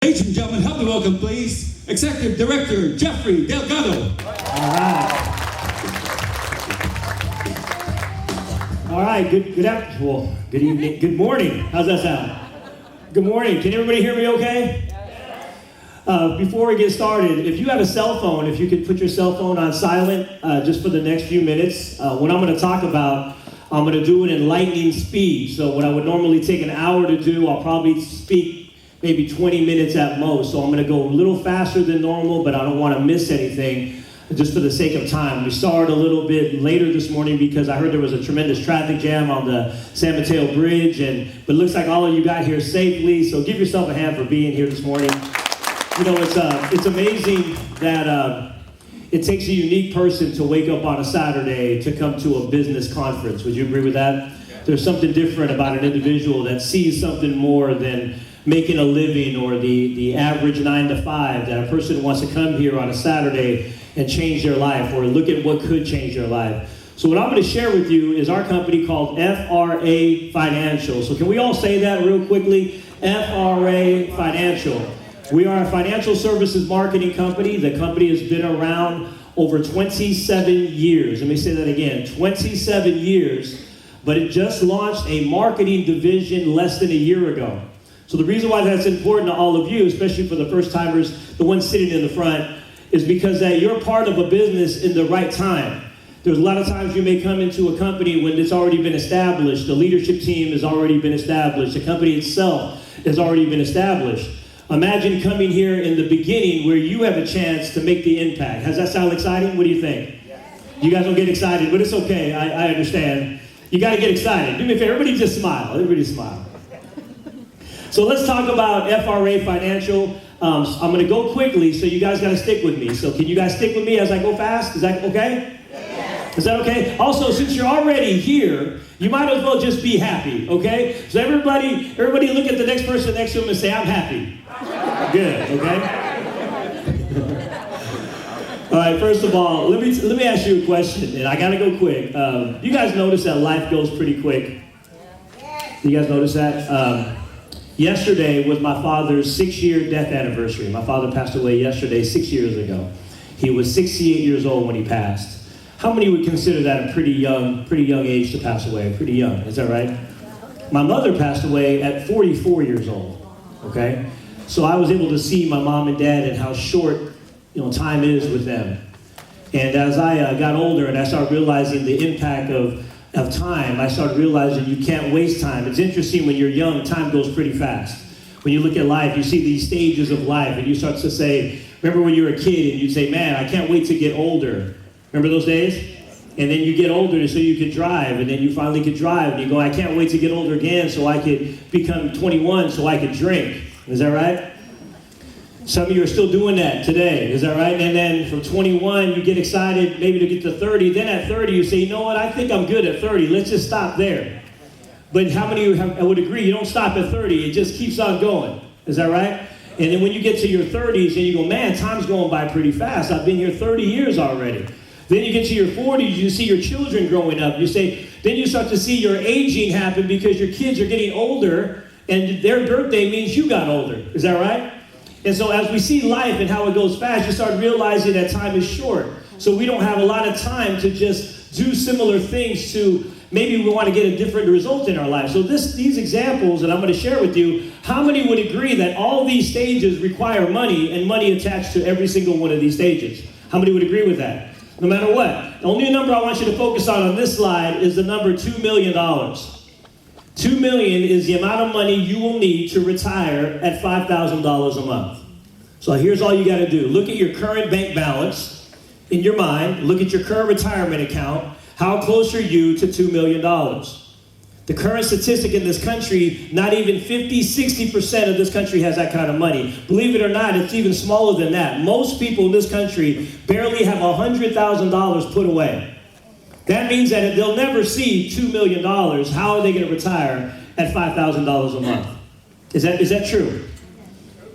Ladies and gentlemen, help me welcome, please, Executive Director Jeffrey Delgado. All right. Good afternoon. Well, good evening. Good morning. How's that sound? Good morning. Can everybody hear me okay? Before we get started, if you have a cell phone, if you could put your cell phone on silent just for the next few minutes. What I'm going to talk about, I'm going to do it in lightning speed. So what I would normally take an hour to do, I'll probably speak maybe 20 minutes at most. So I'm going to go a little faster than normal, but I don't want to miss anything just for the sake of time. We started a little bit later this morning because I heard there was a tremendous traffic jam on the San Mateo Bridge, but it looks like all of you got here safely. So give yourself a hand for being here this morning. You know, it's amazing that it takes a unique person to wake up on a Saturday to come to a business conference. Would you agree with that? Yeah. There's something different about an individual that sees something more than making a living or the average 9 to 5, that a person wants to come here on a Saturday and change their life or look at what could change their life. So what I'm going to share with you is our company called FRA Financial. So can we all say that real quickly? FRA Financial. We are a financial services marketing company. The company has been around over 27 years. Let me say that again, 27 years, but it just launched a marketing division less than a year ago. So the reason why that's important to all of you, especially for the first timers, the ones sitting in the front, is because that you're part of a business in the right time. There's a lot of times you may come into a company when it's already been established, the leadership team has already been established, the company itself has already been established. Imagine coming here in the beginning where you have a chance to make the impact. Does that sound exciting? What do you think? You guys don't get excited, but it's okay. I understand. You got to get excited. Do me a favor. Everybody just smile. Everybody smile. So let's talk about FRA Financial. I'm going to go quickly, so you guys got to stick with me. So can you guys stick with me as I go fast? Is that okay? Yes. Is that okay? Also, since you're already here, you might as well just be happy, okay? So everybody look at the next person next to him and say, I'm happy. Good, okay? All right, first of all, let me ask you a question, and I got to go quick. You guys notice that life goes pretty quick? You guys notice that? Yesterday was my father's 6-year death anniversary. My father passed away yesterday, 6 years ago. He was 68 years old when he passed. How many would consider that a pretty young age to pass away? Pretty young, is that right? My mother passed away at 44 years old, okay? So I was able to see my mom and dad and how short, time is with them. And as I got older and I started realizing the impact of time, I started realizing you can't waste time. It's interesting, when you're young, time goes pretty fast. When you look at life, you see these stages of life, and you start to say, remember when you were a kid and you'd say, man, I can't wait to get older. Remember those days? And then you get older so you could drive, and then you finally could drive, and you go, I can't wait to get older again so I could become 21 so I could drink. Is that right? Some of you are still doing that today, is that right? And then from 21, you get excited maybe to get to 30. Then at 30, you say, you know what, I think I'm good at 30. Let's just stop there. But how many of you would agree you don't stop at 30? It just keeps on going. Is that right? And then when you get to your 30s, and you go, man, time's going by pretty fast. I've been here 30 years already. Then you get to your 40s, you see your children growing up. Then you start to see your aging happen because your kids are getting older, and their birthday means you got older. Is that right? And so as we see life and how it goes fast, you start realizing that time is short. So we don't have a lot of time to just do similar things to maybe we want to get a different result in our life. So these examples that I'm going to share with you, how many would agree that all these stages require money and money attached to every single one of these stages? How many would agree with that? No matter what. The only number I want you to focus on this slide is the number $2 million. $2 million is the amount of money you will need to retire at $5,000 a month. So here's all you got to do. Look at your current bank balance in your mind. Look at your current retirement account. How close are you to $2 million? The current statistic in this country, not even 50-60% of this country has that kind of money. Believe it or not, it's even smaller than that. Most people in this country barely have $100,000 put away. That means that if they'll never see $2 million, how are they going to retire at $5,000 a month? Is that true?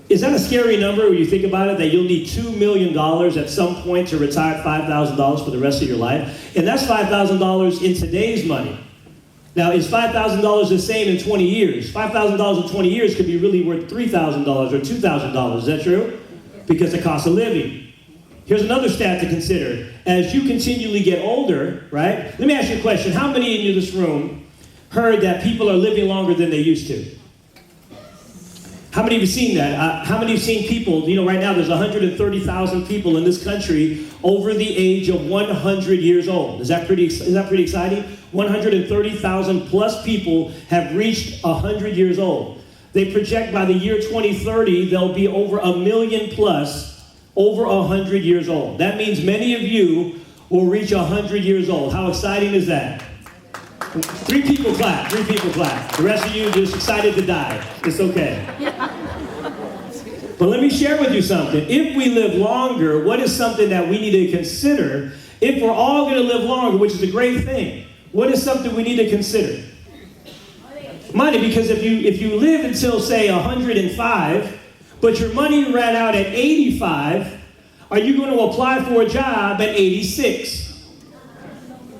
Is that a scary number when you think about it, that you'll need $2 million at some point to retire $5,000 for the rest of your life? And that's $5,000 in today's money. Now, is $5,000 the same in 20 years? $5,000 in 20 years could be really worth $3,000 or $2,000. Is that true? Because of cost of living. Here's another stat to consider. As you continually get older, right? Let me ask you a question. How many of you in this room heard that people are living longer than they used to? How many of you seen that? How many have seen people, right now there's 130,000 people in this country over the age of 100 years old. Is that pretty exciting? 130,000 plus people have reached 100 years old. They project by the year 2030, there'll be over 1 million plus over 100 years old. That means many of you will reach 100 years old. How exciting is that? 3 people clap, 3 people clap. The rest of you just excited to die. It's okay. But let me share with you something. If we live longer, what is something that we need to consider? If we're all going to live longer, which is a great thing, what is something we need to consider? Money, because if you live until, say, 105, but your money ran out at 85, are you going to apply for a job at 86?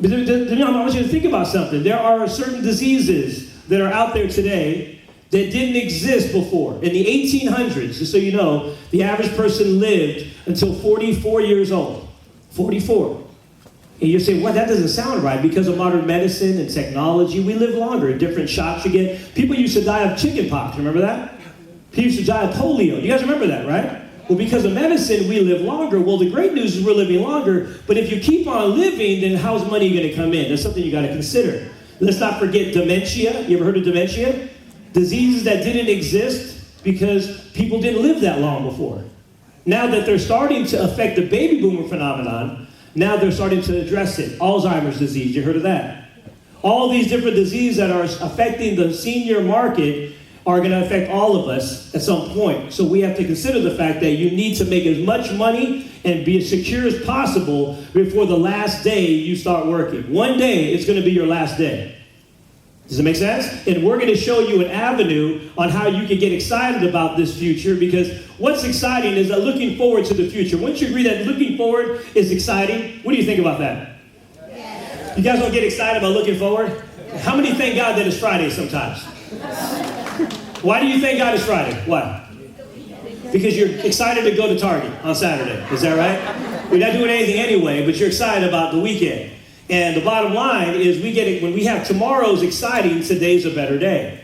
I want you to think about something. There are certain diseases that are out there today that didn't exist before. In the 1800s, just so you know, the average person lived until 44 years old. 44. And you say, well, that doesn't sound right. Because of modern medicine and technology, we live longer. Different shots you get. People used to die of chicken pox. Remember that? People used to die of polio. You guys remember that, right? Well, because of medicine, we live longer. Well, the great news is we're living longer. But if you keep on living, then how's money going to come in? That's something you got to consider. Let's not forget dementia. You ever heard of dementia? Diseases that didn't exist because people didn't live that long before. Now that they're starting to affect the baby boomer phenomenon, now they're starting to address it. Alzheimer's disease, you heard of that? All these different diseases that are affecting the senior market are going to affect all of us at some point. So we have to consider the fact that you need to make as much money and be as secure as possible before the last day you start working. One day, it's going to be your last day. Does it make sense? And we're going to show you an avenue on how you can get excited about this future, because what's exciting is that looking forward to the future. Wouldn't you agree that looking forward is exciting? What do you think about that? Yes. You guys don't get excited about looking forward? How many thank God that it's Friday sometimes? Why do you thank God it's Friday? Why? Because you're excited to go to Target on Saturday. Is that right? You're not doing anything anyway, but you're excited about the weekend. And the bottom line is we get it when we have tomorrow's exciting, today's a better day.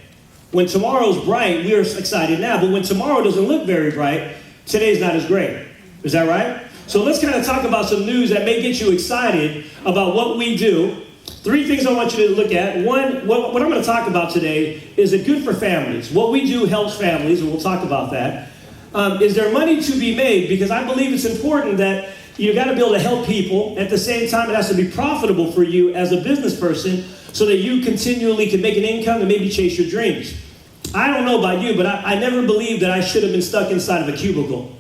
When tomorrow's bright, we are excited now. But when tomorrow doesn't look very bright, today's not as great. Is that right? So let's kind of talk about some news that may get you excited about what we do. 3 things I want you to look at. One, what I'm going to talk about today is it good for families? What we do helps families, and we'll talk about that. Is there money to be made? Because I believe it's important that you got to be able to help people. At the same time, it has to be profitable for you as a business person so that you continually can make an income and maybe chase your dreams. I don't know about you, but I never believed that I should have been stuck inside of a cubicle.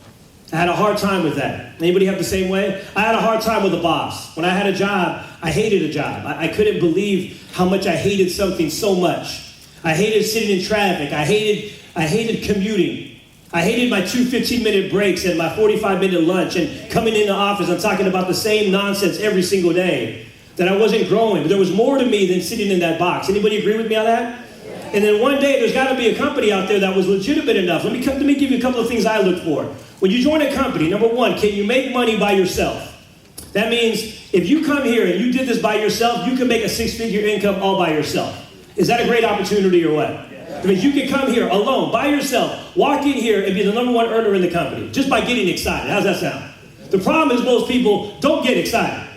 I had a hard time with that. Anybody have the same way? I had a hard time with a boss. When I had a job, I hated a job. I couldn't believe how much I hated something so much. I hated sitting in traffic. I hated commuting. I hated my 2 15-minute breaks and my 45-minute lunch and coming in the office and talking about the same nonsense every single day. That I wasn't growing. But there was more to me than sitting in that box. Anybody agree with me on that? And then one day, there's got to be a company out there that was legitimate enough. Let me give you a couple of things I look for. When you join a company, number one, can you make money by yourself? That means if you come here and you did this by yourself, you can make a 6-figure income all by yourself. Is that a great opportunity or what? Because you can come here alone, by yourself, walk in here and be the number 1 earner in the company just by getting excited. How's that sound? The problem is most people don't get excited.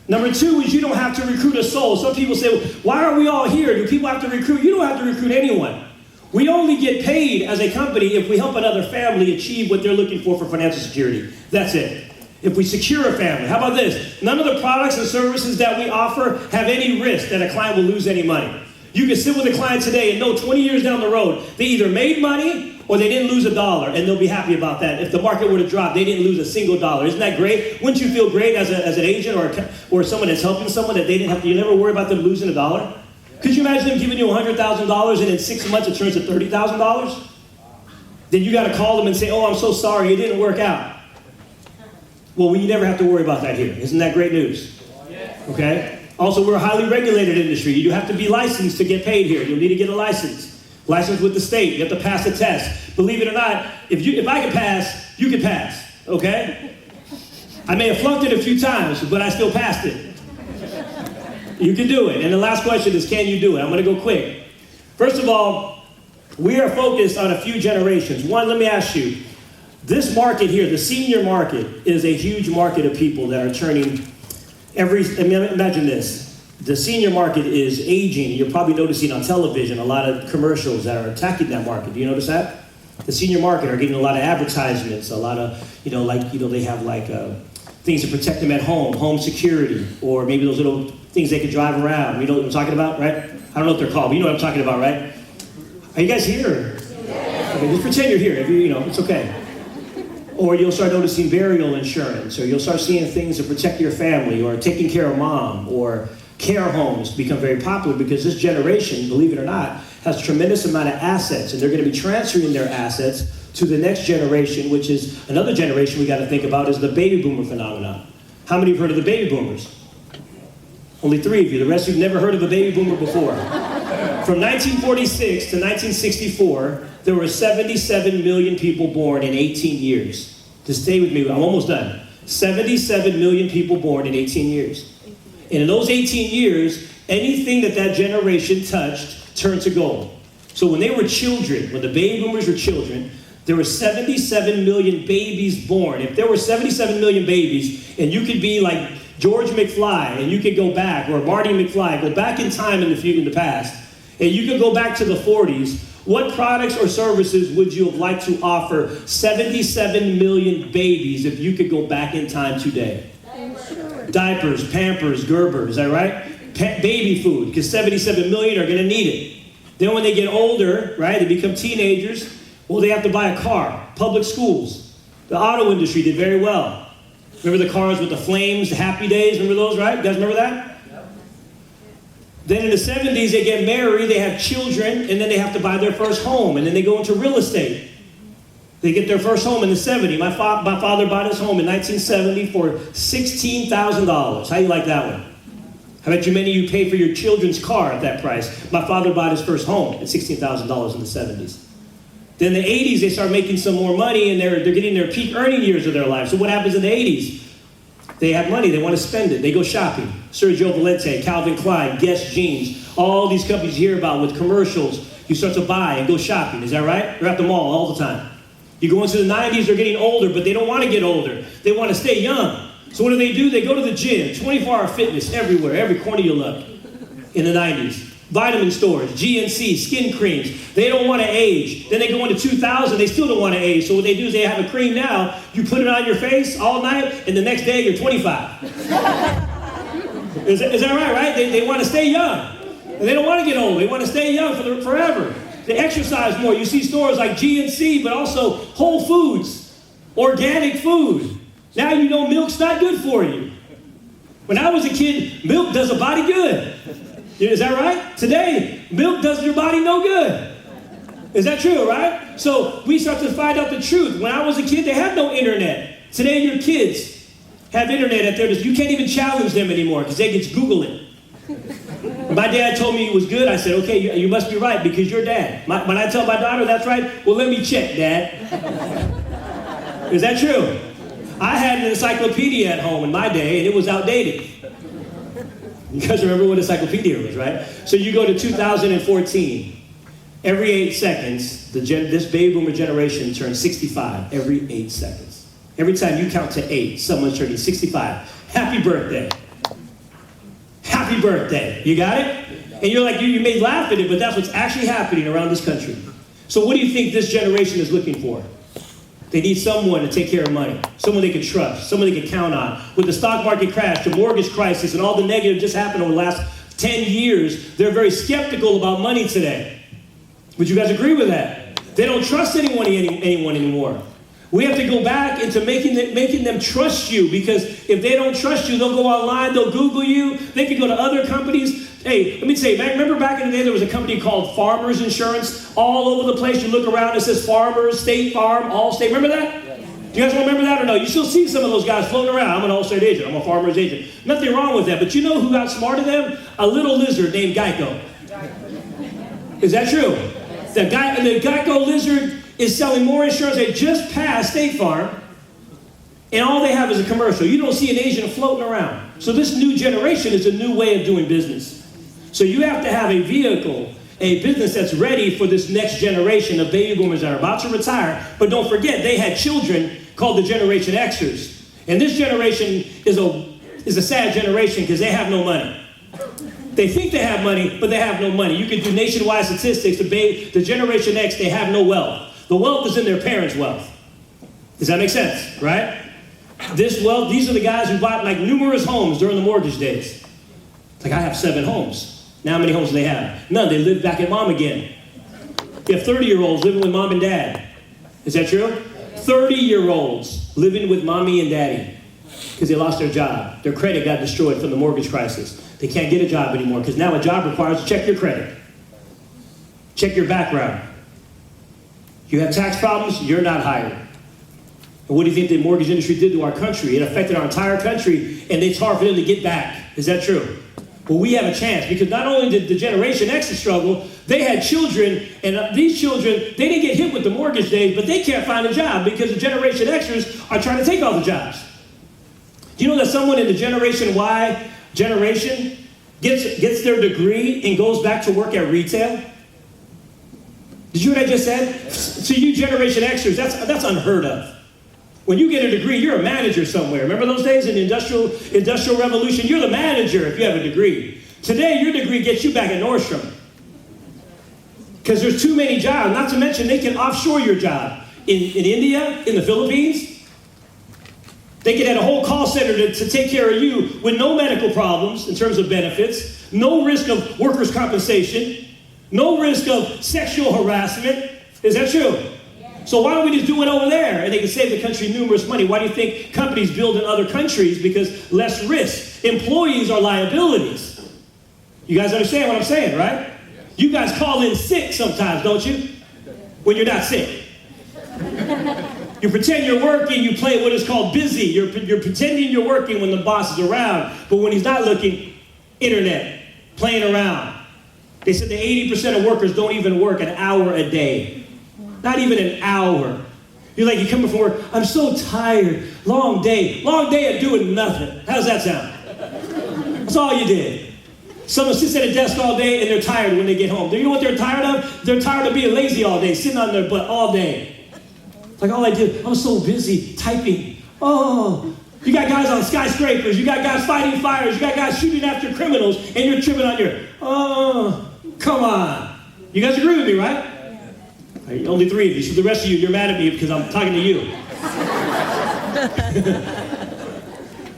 Number 2 is you don't have to recruit a soul. Some people say, well, why are we all here? Do people have to recruit? You don't have to recruit anyone. We only get paid as a company if we help another family achieve what they're looking for financial security. That's it. If we secure a family. How about this? None of the products and services that we offer have any risk that a client will lose any money. You can sit with a client today and know 20 years down the road, they either made money or they didn't lose $1, and they'll be happy about that. If the market were to drop, they didn't lose a single dollar. Isn't that great? Wouldn't you feel great as an agent or someone that's helping someone that they didn't have to, you never worry about them losing $1? Could you imagine them giving you $100,000 and in 6 months it turns to $30,000? Then you got to call them and say, oh, I'm so sorry, it didn't work out. Well, you never have to worry about that here. Isn't that great news? Okay? Also, we're a highly regulated industry. You do have to be licensed to get paid here. You'll need to get a license. License with the state. You have to pass a test. Believe it or not, if I can pass, you can pass, okay? I may have flunked it a few times, but I still passed it. You can do it. And the last question is, can you do it? I'm going to go quick. First of all, we are focused on a few generations. One, let me ask you, this market here, the senior market, is a huge market of people that are turning imagine this. The senior market is aging. You're probably noticing on television a lot of commercials that are attacking that market. Do you notice that? The senior market are getting a lot of advertisements, a lot of, they have things to protect them at home security, or maybe those little things they can drive around. You know what I'm talking about, right? I don't know what they're called, but you know what I'm talking about, right? Are you guys here? Okay, just pretend you're here. If it's okay. Or you'll start noticing burial insurance, or you'll start seeing things to protect your family, or taking care of mom, or care homes become very popular because this generation, believe it or not, has a tremendous amount of assets, and they're going to be transferring their assets to the next generation, which is another generation we got to think about, is the baby boomer phenomenon. How many have heard of the baby boomers? Only 3 of you. The rest of you have never heard of a baby boomer before. From 1946 to 1964, there were 77 million people born in 18 years. Just stay with me, I'm almost done. 77 million people born in 18 years. And in those 18 years, anything that generation touched turned to gold. So when they were children, when the baby boomers were children, there were 77 million babies born. If there were 77 million babies, and you could be like George McFly, and you could go back, or Marty McFly, go back in time in the past, and you could go back to the 40s, what products or services would you have liked to offer 77 million babies if you could go back in time today? Diapers, Pampers, Gerber, is that right? Baby food, because 77 million are going to need it. Then when they get older, right, they become teenagers, well, they have to buy a car. Public schools. The auto industry did very well. Remember the cars with the flames, the Happy Days? Remember those, right? You guys remember that? Yep. Then in the 70s, they get married, they have children, and then they have to buy their first home, and then they go into real estate. They get their first home in the 70s. My father bought his home in 1970 for $16,000. How do you like that one? I bet you many of you paid for your children's car at that price. My father bought his first home at $16,000 in the 70s. Then in the 80s, they start making some more money, and they're getting their peak earning years of their life. So what happens in the 80s? They have money. They want to spend it. They go shopping. Sergio Valente, Calvin Klein, Guess Jeans, all these companies you hear about with commercials. You start to buy and go shopping. Is that right? They're at the mall all the time. You go into the 90s, they're getting older, but they don't want to get older. They want to stay young. So what do? They go to the gym, 24-hour fitness everywhere, every corner you look in the 90s. Vitamin stores, GNC, skin creams. They don't want to age. Then they go into 2000, they still don't want to age. So what they do is they have a cream now, you put it on your face all night, and the next day you're 25. Is that right? They want to stay young. And they don't want to get old. They want to stay young forever. They exercise more. You see stores like GNC, but also Whole Foods, organic food. Now you know milk's not good for you. When I was a kid, milk does a body good. Is that right? Today, milk does your body no good. Is that true, right? So we start to find out the truth. When I was a kid, they had no internet. Today, your kids have internet at their disposal. You can't even challenge them anymore because they can Google it. My dad told me it was good. I said, okay, you must be right because you're dad. When I tell my daughter that's right, well, let me check, Dad. Is that true? I had an encyclopedia at home in my day, and it was outdated. You guys remember what encyclopedia was, right? So you go to 2014. Every 8 seconds, this baby boomer generation turns 65 every 8 seconds. Every time you count to 8, someone's turning 65. Happy birthday. Happy birthday. You got it? And you're like, you may laugh at it, but that's what's actually happening around this country. So what do you think this generation is looking for? They need someone to take care of money, someone they can trust, someone they can count on. With the stock market crash, the mortgage crisis, and all the negative just happened over the last 10 years, they're very skeptical about money today. Would you guys agree with that? They don't trust anyone anymore. We have to go back into making them trust you, because if they don't trust you, they'll go online, they'll Google you, they can go to other companies. Hey, let me say, remember back in the day there was a company called Farmers Insurance? All over the place, you look around, it says Farmers, State Farm, Allstate. Remember that? Do you guys remember that or no? You still see some of those guys floating around. I'm an Allstate agent. I'm a farmer's agent. Nothing wrong with that. But you know who got smart of them? A little lizard named Geico. Is that true? The Geico lizard is selling more insurance. They just passed State Farm, and all they have is a commercial. You don't see an agent floating around. So this new generation is a new way of doing business. So you have to have a vehicle, a business that's ready for this next generation of baby boomers that are about to retire. But don't forget, they had children called the Generation Xers. And this generation is a sad generation because they have no money. They think they have money, but they have no money. You can do nationwide statistics. The Generation X, they have no wealth. The wealth is in their parents' wealth. Does that make sense, right? This wealth, these are the guys who bought like numerous homes during the mortgage days. It's like, I have 7 homes. Now how many homes do they have? None. They live back at mom again. You have 30-year-olds living with mom and dad. Is that true? 30-year-olds living with mommy and daddy because they lost their job. Their credit got destroyed from the mortgage crisis. They can't get a job anymore because now a job requires to check your credit. Check your background. You have tax problems, you're not hired. And what do you think the mortgage industry did to our country? It affected our entire country, and it's hard for them to get back. Is that true? Well, we have a chance because not only did the Generation X struggle, they had children, and these children, they didn't get hit with the mortgage days, but they can't find a job because the Generation Xers are trying to take all the jobs. Do you know that someone in the Generation Y generation gets their degree and goes back to work at retail? Did you hear what I just said? To you Generation Xers, that's unheard of. When you get a degree, you're a manager somewhere. Remember those days in the industrial revolution? You're the manager if you have a degree. Today, your degree gets you back at Nordstrom. Because there's too many jobs. Not to mention, they can offshore your job. In India, in the Philippines, they can add a whole call center to take care of you with no medical problems in terms of benefits, no risk of workers' compensation, no risk of sexual harassment. Is that true? So why don't we just do it over there? And they can save the country numerous money. Why do you think companies build in other countries? Because less risk. Employees are liabilities. You guys understand what I'm saying, right? You guys call in sick sometimes, don't you? When you're not sick. You pretend you're working, you play what is called busy. You're pretending you're working when the boss is around. But when he's not looking, internet, playing around. They said that 80% of workers don't even work an hour a day. Not even an hour. You're like, you come from work, I'm so tired. Long day of doing nothing. How's that sound? That's all you did. Someone sits at a desk all day and they're tired when they get home. Do you know what they're tired of? They're tired of being lazy all day, sitting on their butt all day. Like, all I did, I'm so busy typing. Oh, you got guys on skyscrapers, you got guys fighting fires, you got guys shooting after criminals, and you're tripping on your, oh, come on. You guys agree with me, right? Only 3 of you, so the rest of you, you're mad at me because I'm talking to you.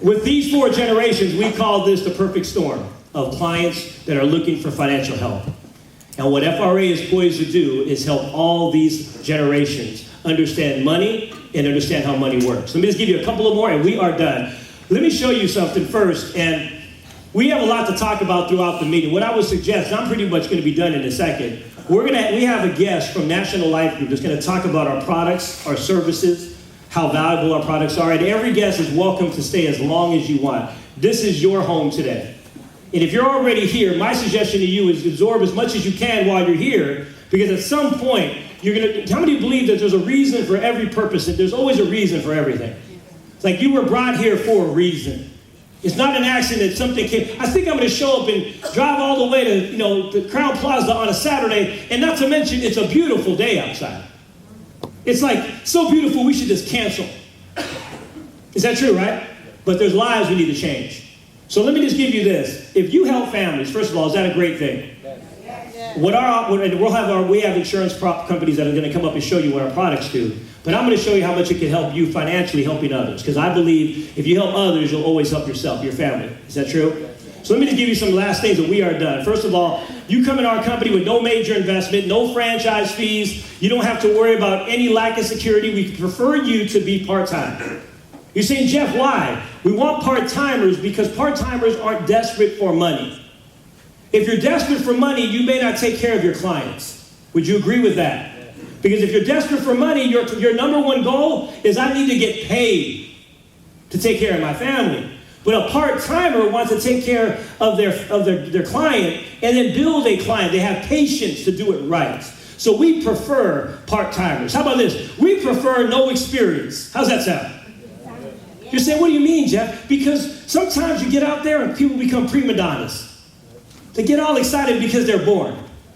With these 4 generations, we call this the perfect storm of clients that are looking for financial help. And what FRA is poised to do is help all these generations understand money and understand how money works. Let me just give you a couple of more and we are done. Let me show you something first, and we have a lot to talk about throughout the meeting. What I would suggest, I'm pretty much going to be done in a second. We have a guest from National Life Group that's going to talk about our products, our services, how valuable our products are. And every guest is welcome to stay as long as you want. This is your home today. And if you're already here, my suggestion to you is absorb as much as you can while you're here, because at some point, how many believe that there's a reason for every purpose, and there's always a reason for everything? It's like you were brought here for a reason. It's not an accident that something came. I think I'm going to show up and drive all the way to, the Crown Plaza on a Saturday, and not to mention it's a beautiful day outside. It's like so beautiful we should just cancel. Is that true, right? But there's lives we need to change. So let me just give you this. If you help families, first of all, is that a great thing? We have insurance companies that are going to come up and show you what our products do. But I'm going to show you how much it can help you financially helping others. Because I believe if you help others, you'll always help yourself, your family. Is that true? So let me just give you some last things that we are done. First of all, you come in our company with no major investment, no franchise fees. You don't have to worry about any lack of security. We prefer you to be part-time. You're saying, Jeff, why? We want part-timers because part-timers aren't desperate for money. If you're desperate for money, you may not take care of your clients. Would you agree with that? Because if you're desperate for money, your number one goal is I need to get paid to take care of my family. But a part-timer wants to take care of their client and then build a client. They have patience to do it right. So we prefer part-timers. How about this? We prefer no experience. How's that sound? You're saying, what do you mean, Jeff? Because sometimes you get out there and people become prima donnas. They get all excited because they're bored,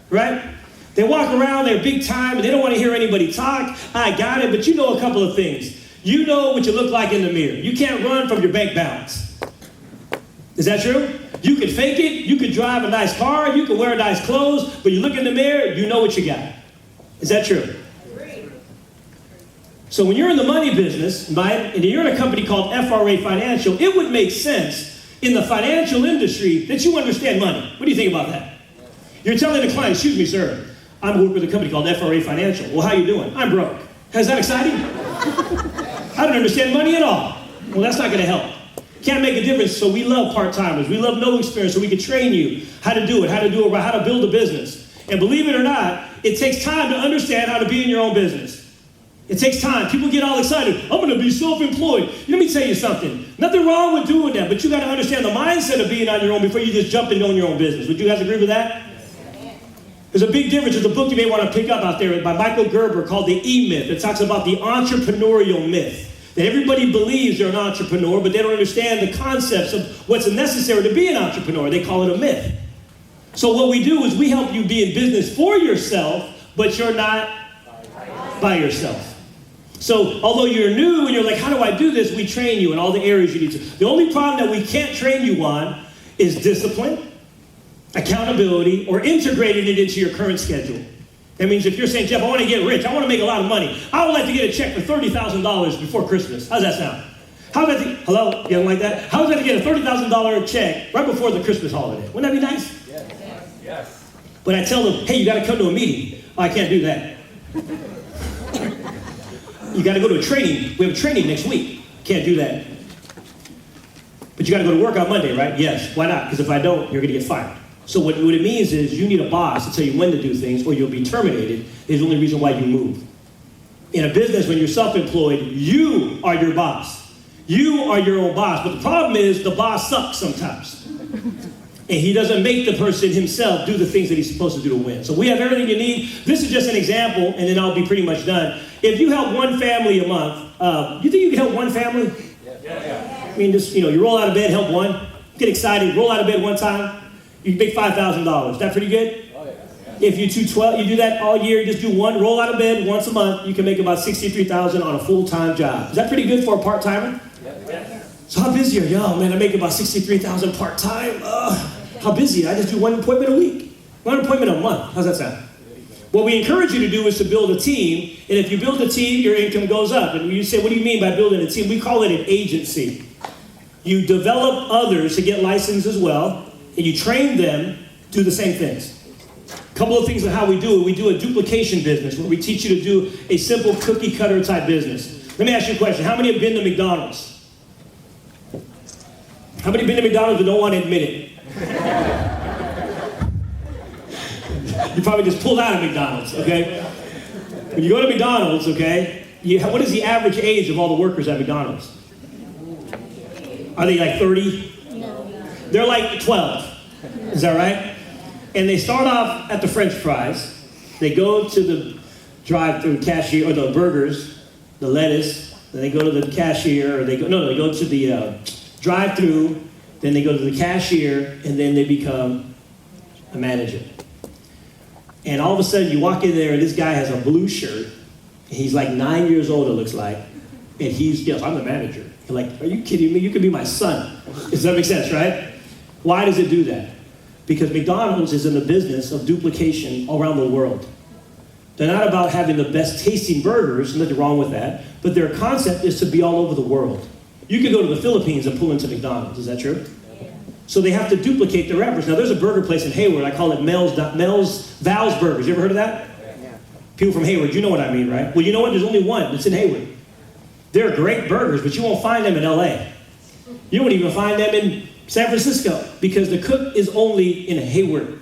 right? They walk around, they're big time, and they don't want to hear anybody talk. I got it, but you know a couple of things. You know what you look like in the mirror. You can't run from your bank balance. Is that true? You could fake it, you could drive a nice car, you could wear nice clothes, but you look in the mirror, you know what you got. Is that true? So when you're in the money business, and you're in a company called FRA Financial, it would make sense in the financial industry that you understand money. What do you think about that? You're telling the client, excuse me, sir, I'm working with a company called FRA Financial. Well, how you doing? I'm broke. Is that exciting? I don't understand money at all. Well, that's not going to help. Can't make a difference, so we love part-timers. We love no experience, so we can train you how to do it right, how to build a business. And believe it or not, it takes time to understand how to be in your own business. It takes time. People get all excited. I'm going to be self-employed. Let me tell you something. Nothing wrong with doing that, but you got to understand the mindset of being on your own before you just jump and own your own business. Would you guys agree with that? There's a big difference. There's a book you may want to pick up out there by Michael Gerber called The E-Myth. It talks about the entrepreneurial myth. That everybody believes they're an entrepreneur, but they don't understand the concepts of what's necessary to be an entrepreneur. They call it a myth. So what we do is we help you be in business for yourself, but you're not by yourself. So although you're new and you're like, how do I do this? We train you in all the areas you need to. The only problem that we can't train you on is discipline, accountability, or integrating it into your current schedule. That means if you're saying, Jeff, I want to get rich, I want to make a lot of money, I would like to get a check for $30,000 before Christmas. How's that sound? Hello? You don't like that? How would I get a $30,000 check right before the Christmas holiday? Wouldn't that be nice? Yes. But I tell them, hey, you got to come to a meeting. Oh, I can't do that. You got to go to a training. We have a training next week. Can't do that. But you got to go to work on Monday, right? Yes. Why not? Because if I don't, you're going to get fired. So what it means is you need a boss to tell you when to do things or you'll be terminated. Is the only reason why you move. In a business, when you're self-employed, you are your boss. You are your own boss. But the problem is the boss sucks sometimes. And he doesn't make the person himself do the things that he's supposed to do to win. So we have everything you need. This is just an example, and then I'll be pretty much done. If you help one family a month, you think you can help one family? Yeah. I mean, just, you roll out of bed, help one. Get excited, roll out of bed one time. You make $5,000. Is that pretty good? Oh, yeah. If you do that all year, you just do one, roll out of bed once a month, you can make about $63,000 on a full-time job. Is that pretty good for a part-timer? Yeah. So how busy are you? Oh, man, I make about $63,000 part-time. How busy? I just do one appointment a week. One appointment a month. How's that sound? What we encourage you to do is to build a team, and if you build a team, your income goes up. And you say, what do you mean by building a team? We call it an agency. You develop others to get licensed as well, and you train them to do the same things. A couple of things on how we do it. We do a duplication business where we teach you to do a simple cookie cutter type business. Let me ask you a question. How many have been to McDonald's? How many have been to McDonald's but don't want to admit it? You probably just pulled out of McDonald's, okay? When you go to McDonald's, okay, what is the average age of all the workers at McDonald's? Are they like 30? They're like 12. Is that right? And they start off at the French fries. They go to the drive-through cashier, or the burgers, the lettuce. Then they go to the cashier, or they go to the drive-through. Then they go to the cashier, and then they become a manager. And all of a sudden, you walk in there, and this guy has a blue shirt. And he's like 9 years old, it looks like. And yes, I'm the manager. You're like, are you kidding me? You could be my son. Does that make sense, right? Why does it do that? Because McDonald's is in the business of duplication around the world. They're not about having the best tasting burgers, nothing wrong with that, but their concept is to be all over the world. You could go to the Philippines and pull into McDonald's, is that true? So they have to duplicate their efforts. Now there's a burger place in Hayward, I call it Val's Burgers. You ever heard of that? Yeah. People from Hayward, you know what I mean, right? Well, you know what? There's only one that's in Hayward. They're great burgers, but you won't find them in LA. You won't even find them in San Francisco because the cook is only in Hayward.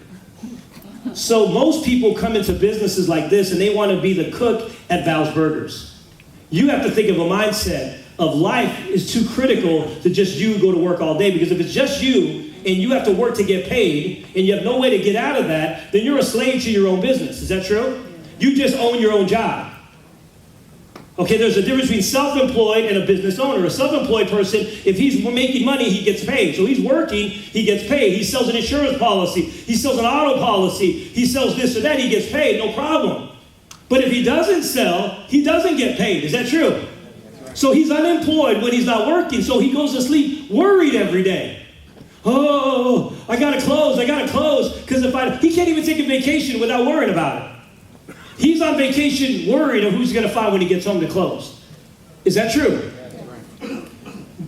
So most people come into businesses like this and they want to be the cook at Val's Burgers. You have to think of a mindset of life is too critical to just you go to work all day, because if it's just you and you have to work to get paid and you have no way to get out of that, then you're a slave to your own business. Is that true? You just own your own job. Okay, there's a difference between self-employed and a business owner. A self-employed person, if he's making money, he gets paid. So he's working, he gets paid. He sells an insurance policy. He sells an auto policy. He sells this or that, he gets paid, no problem. But if he doesn't sell, he doesn't get paid. Is that true? So he's unemployed when he's not working, so he goes to sleep worried every day. Oh, I gotta close, because he can't even take a vacation without worrying about it. He's on vacation worried of who's gonna find when he gets home to close. Is that true?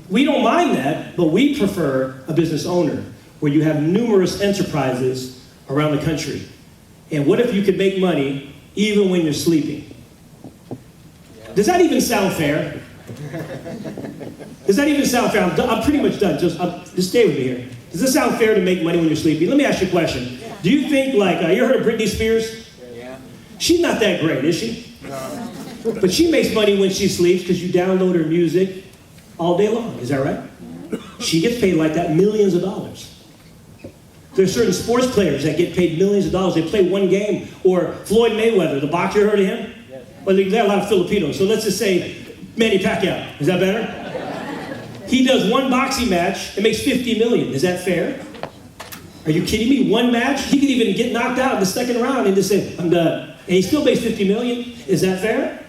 We don't mind that, but we prefer a business owner where you have numerous enterprises around the country. And what if you could make money even when you're sleeping? Does that even sound fair? Does that even sound fair? I'm pretty much done. Just stay with me here. Does this sound fair to make money when you're sleeping? Let me ask you a question. Do you think, you ever heard of Britney Spears? Yeah. She's not that great, is she? No. But she makes money when she sleeps because you download her music all day long. Is that right? She gets paid like that, millions of dollars. There's certain sports players that get paid millions of dollars. They play one game. Or Floyd Mayweather, the boxer, heard of him? Yes. Well, there are a lot of Filipinos. So let's just say Manny Pacquiao. Is that better? He does one boxing match and makes $50 million. Is that fair? Are you kidding me? One match? He could even get knocked out in the second round and just say, I'm done. And he still makes $50 million. Is that fair?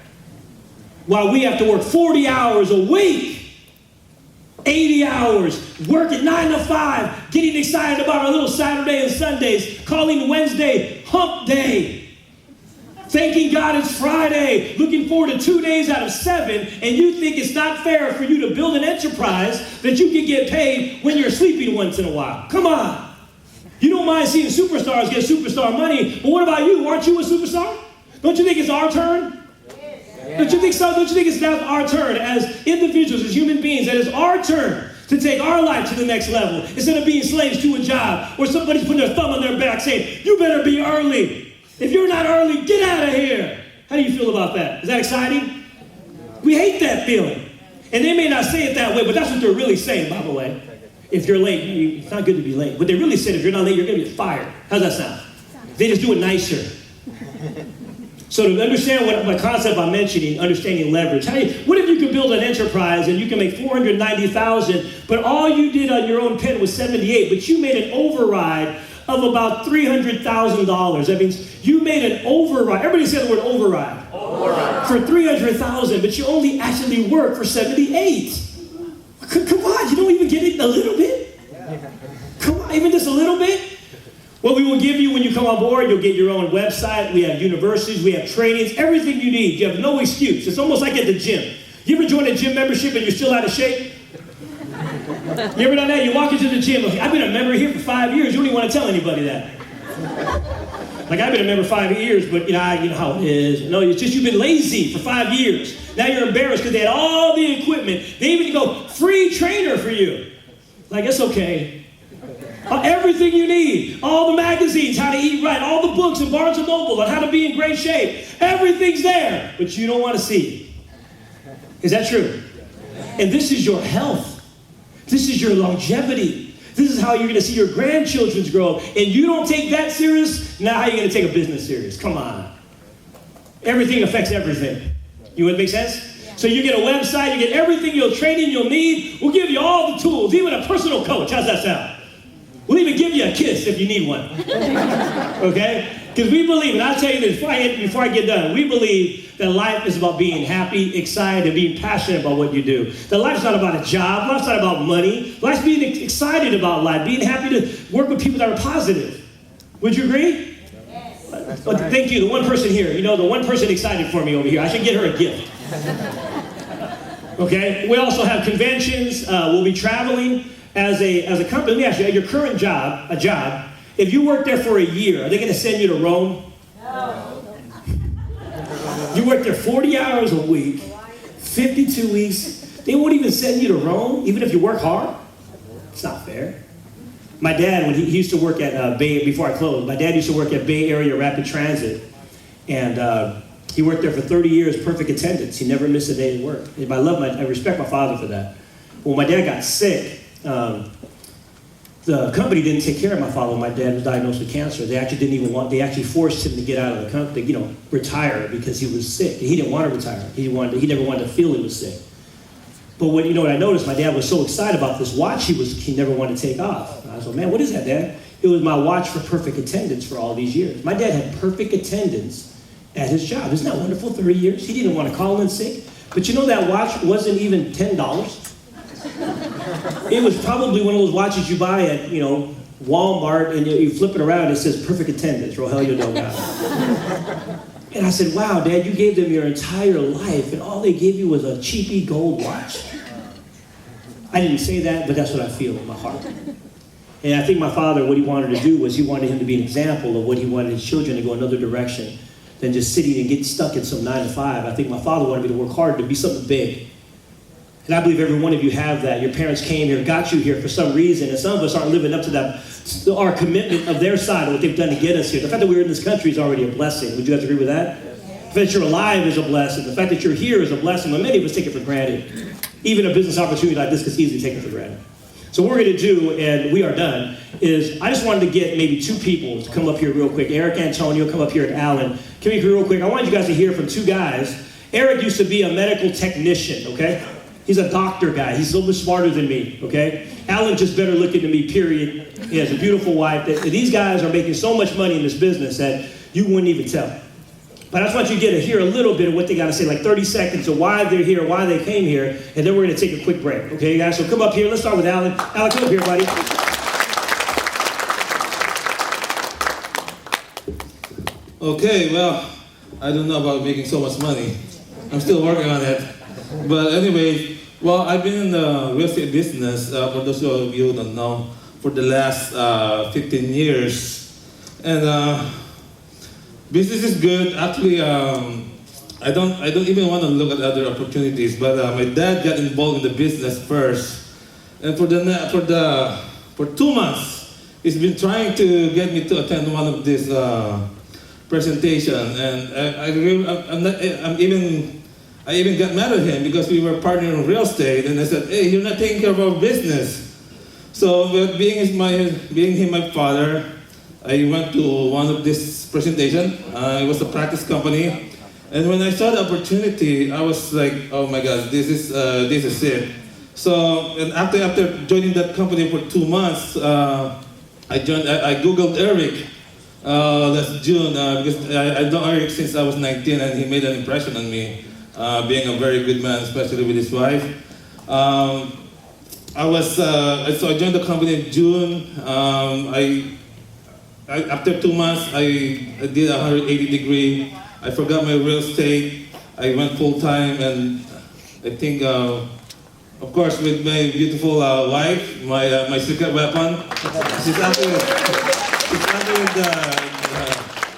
While we have to work 40 hours a week. 80 hours, working 9 to 5, getting excited about our little Saturday and Sundays, calling Wednesday hump day, thanking God it's Friday, looking forward to 2 days out of 7, and you think it's not fair for you to build an enterprise that you can get paid when you're sleeping once in a while. Come on. You don't mind seeing superstars get superstar money, but what about you? Aren't you a superstar? Don't you think it's our turn? Don't you think so? Don't you think it's now our turn as individuals, as human beings, that it's our turn to take our life to the next level instead of being slaves to a job or somebody's putting their thumb on their back saying, you better be early. If you're not early, get out of here. How do you feel about that? Is that exciting? We hate that feeling. And they may not say it that way, but that's what they're really saying, by the way. If you're late, it's not good to be late. But they really said if you're not late, you're going to get fired. How's that sound? They just do it nicer. So to understand what the concept I'm mentioning, understanding leverage. What if you could build an enterprise and you can make $490,000, but all you did on your own pen was 78, but you made an override of about $300,000. That means you made an override. Everybody say the word override. Override. For $300,000, but you only actually work for 78. Come on, you don't even get it a little bit? Come on, even just a little bit? What we will give you when you come on board, you'll get your own website. We have universities, we have trainings, everything you need. You have no excuse. It's almost like at the gym. You ever join a gym membership and you're still out of shape? You ever done that? You walk into the gym, like, I've been a member here for 5 years. You don't even want to tell anybody that. Like, I've been a member 5 years, but you know how it is. No, it's just you've been lazy for 5 years. Now you're embarrassed because they had all the equipment. They even go, free trainer for you. Like, it's okay. Everything you need, all the magazines, how to eat right, all the books in Barnes & Noble on how to be in great shape. Everything's there, but you don't want to see it. Is that true? And this is your health. This is your longevity. This is how you're going to see your grandchildren's grow. And you don't take that serious, now how are you going to take a business serious? Come on. Everything affects everything. You want to make sense? So you get a website, you get everything, training you'll need. We'll give you all the tools, even a personal coach. How's that sound? We'll even give you a kiss if you need one. Okay? Because we believe, and I'll tell you this before I get done, we believe that life is about being happy, excited, and being passionate about what you do. That life's not about a job. Life's not about money. Life's being excited about life, being happy to work with people that are positive. Would you agree? Yes. Thank you. The one person here, the one person excited for me over here. I should get her a gift. Okay? We also have conventions. We'll be traveling. As a company, let me ask you, at your current job, if you work there for a year, are they going to send you to Rome? No. You work there 40 hours a week, 52 weeks. They won't even send you to Rome, even if you work hard? It's not fair. My dad, when he used to work at before I closed, my dad used to work at Bay Area Rapid Transit. And he worked there for 30 years, perfect attendance. He never missed a day of work. And I respect my father for that. When my dad got sick, the company didn't take care of my father when my dad was diagnosed with cancer. They actually forced him to get out of the company, retire because he was sick. He didn't want to retire. He never wanted to feel he was sick. But what I noticed, my dad was so excited about this watch he never wanted to take off. And I was like, man, what is that, Dad? It was my watch for perfect attendance for all these years. My dad had perfect attendance at his job. Isn't that wonderful? 30 years. He didn't want to call in sick. But that watch wasn't even $10. It was probably one of those watches you buy at, Walmart, and you flip it around and it says perfect attendance, Rogelio Delgado. And I said, wow, Dad, you gave them your entire life, and all they gave you was a cheapy gold watch. I didn't say that, but that's what I feel in my heart. And I think my father, what he wanted to do was he wanted him to be an example of what he wanted his children to go another direction than just sitting and getting stuck in some 9 to 5. I think my father wanted me to work hard to be something big. And I believe every one of you have that. Your parents came here, got you here for some reason, and some of us aren't living up to that, our commitment of their side of what they've done to get us here. The fact that we're in this country is already a blessing. Would you guys agree with that? The fact that you're alive is a blessing. The fact that you're here is a blessing. But many of us take it for granted. Even a business opportunity like this is easily taken for granted. So what we're going to do, and we are done, is I just wanted to get maybe 2 people to come up here real quick. Eric, Antonio, come up here, and Alan. Come here real quick. I want you guys to hear from 2 guys. Eric used to be a medical technician, okay? He's a doctor guy. He's a little bit smarter than me, okay? Alan just better looking than me, period. He has a beautiful wife. These guys are making so much money in this business that you wouldn't even tell. But I just want you to hear a little bit of what they got to say, like 30 seconds of why they're here, why they came here, and then we're going to take a quick break, okay, guys? So come up here. Let's start with Alan. Alan, come up here, buddy. Okay, well, I don't know about making so much money. I'm still working on it. But anyway, well, I've been in the real estate business, for those of you who don't know, for the last 15 years. And business is good. Actually, I don't even want to look at other opportunities, but my dad got involved in the business first. And for 2 months, he's been trying to get me to attend one of these presentation, and I even got mad at him because we were partnering in real estate, and I said, hey, you're not taking care of our business. So being him my father, I went to one of this presentation. It was a practice company. And when I saw the opportunity, I was like, oh my God, this is it. So, and after joining that company for 2 months, I Googled Eric. That's June, because I know Eric since I was 19, and he made an impression on me. Being a very good man, especially with his wife. So I joined the company in June. After 2 months, I did a 180-degree. I forgot my real estate. I went full-time, and I think, of course, with my beautiful wife, my secret weapon, she's happy with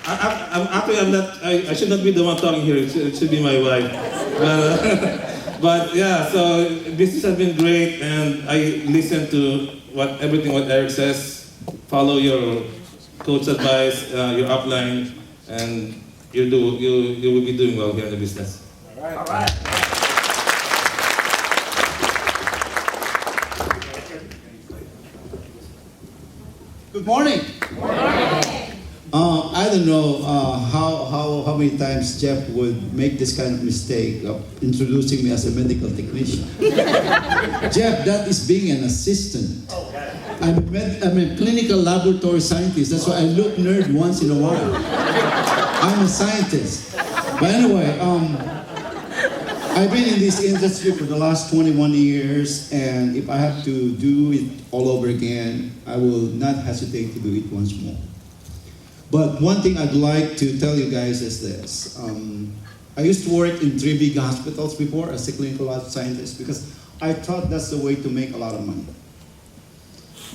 I should not be the one talking here. It should be my wife. But yeah, so business has been great, and I listen to everything what Eric says. Follow your coach advice, your upline, and you will be doing well here in the business. All right. Good morning. Good morning. I don't know how many times Jeff would make this kind of mistake of introducing me as a medical technician. Jeff, that is being an assistant. I'm a clinical laboratory scientist. That's why I look nerd once in a while. I'm a scientist. But anyway, I've been in this industry for the last 21 years, and if I have to do it all over again, I will not hesitate to do it once more. But one thing I'd like to tell you guys is this. I used to work in 3 big hospitals before as a clinical lab scientist because I thought that's the way to make a lot of money.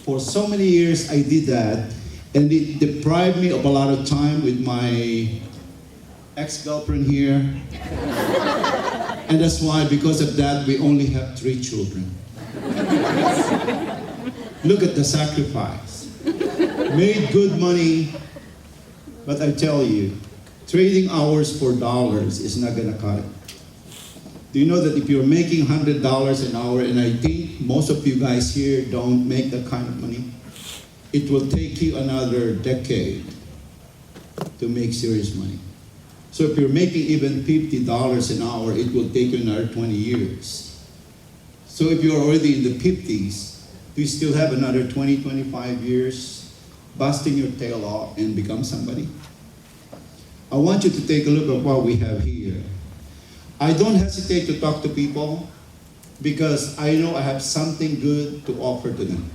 For so many years I did that, and it deprived me of a lot of time with my ex-girlfriend here. And that's why, because of that, we only have 3 children. Look at the sacrifice. made good money, but I tell you, trading hours for dollars is not gonna cut it. Do you know that if you're making $100 an hour, and I think most of you guys here don't make that kind of money, it will take you another decade to make serious money. So if you're making even $50 an hour, it will take you another 20 years. So if you're already in the 50s, do you still have another 20, 25 years busting your tail off and become somebody? I want you to take a look at what we have here. I don't hesitate to talk to people because I know I have something good to offer to them.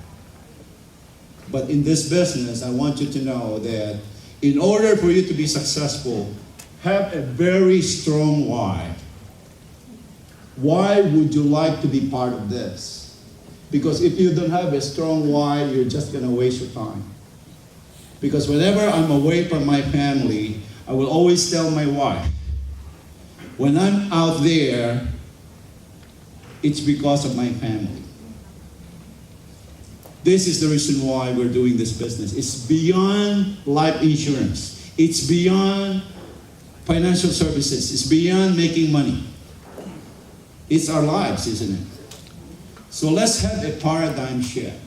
But in this business, I want you to know that in order for you to be successful, have a very strong why. Why would you like to be part of this? Because if you don't have a strong why, you're just going to waste your time. Because whenever I'm away from my family, I will always tell my wife, when I'm out there, it's because of my family. This is the reason why we're doing this business. It's beyond life insurance. It's beyond financial services. It's beyond making money. It's our lives, isn't it? So let's have a paradigm shift.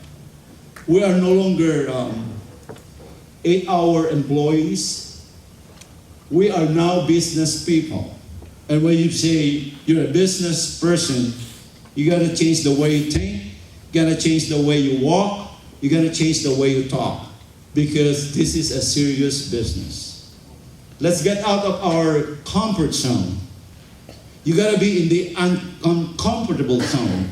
We are no longer 8-hour employees. We are now business people. And when you say you're a business person, you got to change the way you think, you got to change the way you walk, you got to change the way you talk, because this is a serious business. Let's get out of our comfort zone. You got to be in the uncomfortable zone,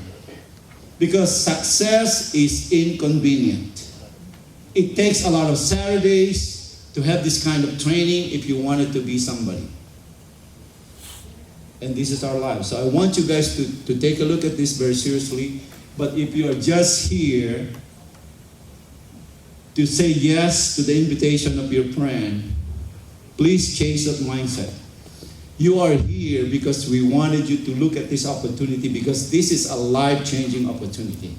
because success is inconvenient. It takes a lot of Saturdays to have this kind of training if you wanted to be somebody. And this is our life. So I want you guys to take a look at this very seriously. But if you are just here to say yes to the invitation of your friend, please change that mindset. You are here because we wanted you to look at this opportunity, because this is a life-changing opportunity.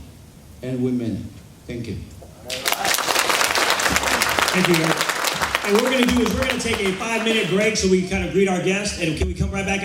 And we meant it. Thank you. Thank you, Eric. And what we're going to do is we're going to take a 5-minute break so we can kind of greet our guests. And can we come right back?